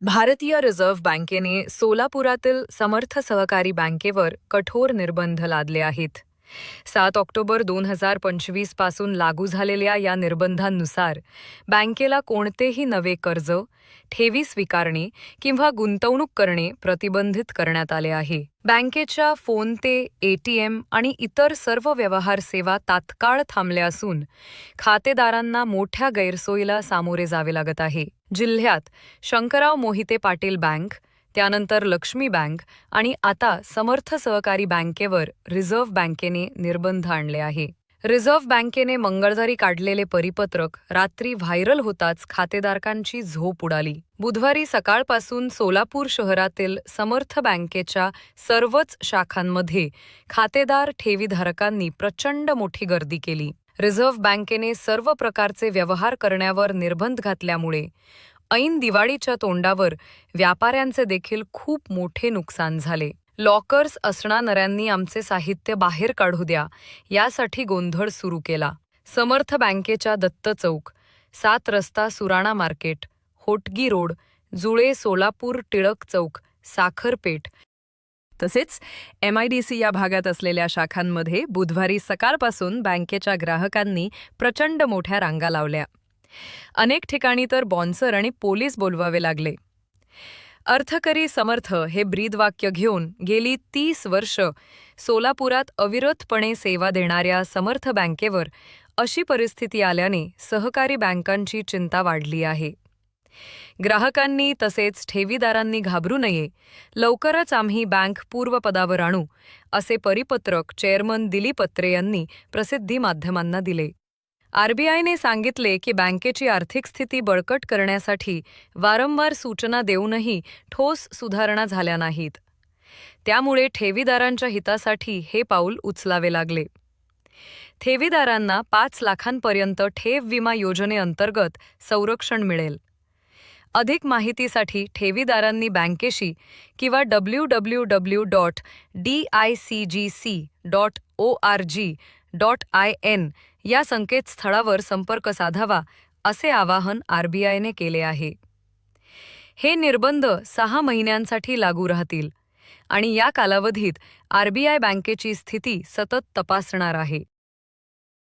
भारतीय रिझर्व्ह बँकेने सोलापुरातील समर्थ सहकारी बँकेवर कठोर निर्बंध लादले आहेत. 7 ऑक्टोबर 2025 पासून लागू झालेल्या या निर्बंधांनुसार बँकेला कोणतेही नवे कर्ज, ठेवी स्वीकारणे किंवा गुंतवणूक करणे प्रतिबंधित करण्यात आले आहे. बँकेच्या फोन ते एटीएम आणि इतर सर्व व्यवहार सेवा तात्काळ थांबल्या असून खातेदारांना मोठ्या गैरसोयीला सामोरे जावे लागत आहे. जिल्ह्यात शंकरराव मोहिते पाटील बँक, त्यानंतर लक्ष्मी बँक आणि आता समर्थ सहकारी बँकेवर रिझर्व्ह बँकेने निर्बंध आणले आहे. रिझर्व्ह बँकेने मंगळवारी काढलेले परिपत्रक रात्री व्हायरल होताच खातेदारांची झोप उडाली. बुधवारी सकाळपासून सोलापूर शहरातील समर्थ बँकेच्या सर्वच शाखांमध्ये खातेदार ठेवीधारकांनी प्रचंड मोठी गर्दी केली. रिझर्व्ह बँकेने सर्व प्रकारचे व्यवहार करण्यावर निर्बंध घातल्यामुळे ऐन दिवाळीच्या तोंडावर व्यापाऱ्यांचे देखील खूप मोठे नुकसान झाले. लॉकर्स असणाऱ्यांनी आमचे साहित्य बाहेर काढू द्या यासाठी गोंधळ सुरू केला. समर्थ बँकेच्या दत्त चौक, 7 रस्ता सुराणा मार्केट, होटगी रोड, जुळे सोलापूर टिळक चौक, साखरपेठ तसेच MIDC या भागात असलेल्या शाखांमध्ये बुधवारी सकाळपासून बँकेच्या ग्राहकांनी प्रचंड मोठ्या रांगा लावल्या. अनेक ठिकाणी तर बॉन्सर आणि पोलीस बोलवावे लागले. अर्थकरी समर्थ हे ब्रीदवाक्य घेऊन गेली 30 वर्ष सोलापुरात अविरतपणे सेवा देणाऱ्या समर्थ बँकेवर अशी परिस्थिती आल्याने सहकारी बँकांची चिंता वाढली आहे. ग्राहकांनी तसेच ठेवीदारांनी घाबरू नये, लवकरच आम्ही बँक पूर्वपदावर आणू, असे परिपत्रक चेअरमन दिलीप अत्रे यांनी प्रसिद्धी माध्यमांना दिले. RBIने सांगितले की बँकेची आर्थिक स्थिती बळकट करण्यासाठी वारंवार सूचना देऊनही ठोस सुधारणा झाल्या नाहीत. त्यामुळे ठेवीदारांच्या हितासाठी हे पाऊल उचलावे लागले. ठेवीदारांना 5 लाखांपर्यंत ठेव विमा योजनेअंतर्गत संरक्षण मिळेल. अधिक माहितीसाठी ठेवीदारांनी बँकेशी किंवा www.dicgc.org.in या संकेतस्थळावर संपर्क साधावा, असे आवाहन RBIने केले आहे. हे निर्बंध 6 महिन्यांसाठी लागू राहतील आणि या कालावधीत RBI बँकेची स्थिती सतत तपासणार आहे.